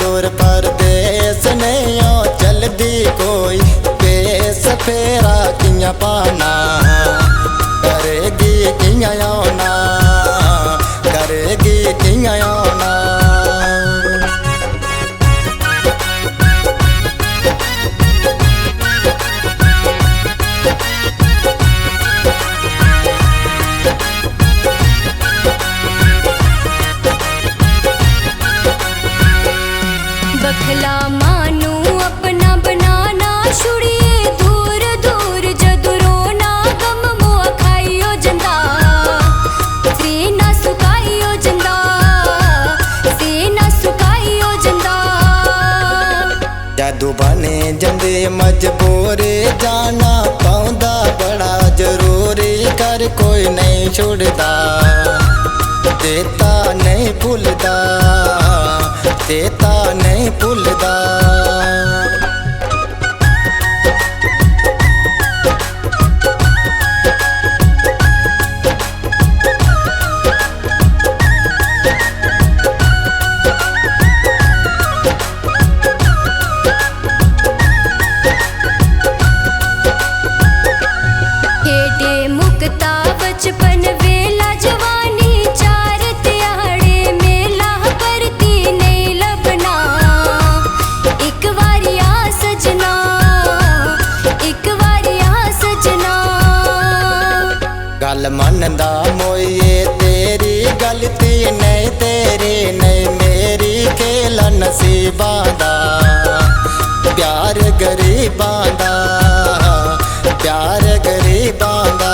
दूर परदेस नहीं हो चलदी कोई पेस फेरा किया पाना करेगी किया आना करेगी किया आना। बखला मानू अपना बनाना छुड़िए दूर दूर जदू रोना गम मुआ खाइयो जंदा सीना सुकाइयो जंदा सीना सुकाइयो जंदा। जदू बने जंदे मजबूरी जाना पाउंदा बड़ा जरूरी कर कोई नहीं छुड़दा देता नहीं भुलदा देता नहीं भुलदा। खेडे मुक्ता बचपन वेला जवानी चार त्याड़े मेला करती नहीं लबना एक बारी आ सजना एक बारी आ सजना। गल मनदा मोइए तेरी गलती नहीं तेरी नहीं मेरी खेल नसीबां दा प्यार गरीबां दा प्यार गरीबां दा।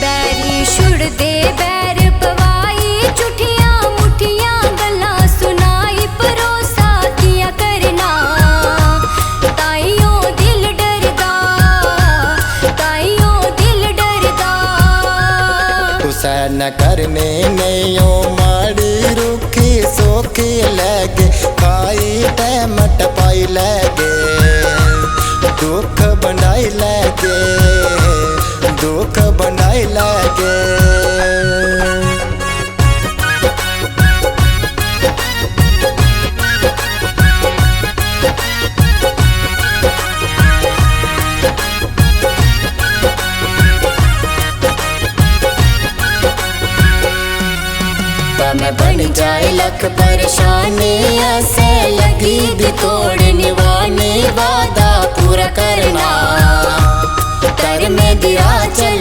बैरी छुड़दे बैर पवाई झूठियां मुठियां गल्लां सुनाई भरोसा किया करना ताइयों दिल डरदा ताइयों दिल डरदा। तुसा न करने नहीं हो माड़ी रुखी सोखी लगे खाई टैम टपाई लगे दुख बनाई लगे दुख बनाई लगे। मैं बन जाए लख परेशानी ऐसे लगी भी तोड़ निभाने वादा पूरा करना कर में दिया चल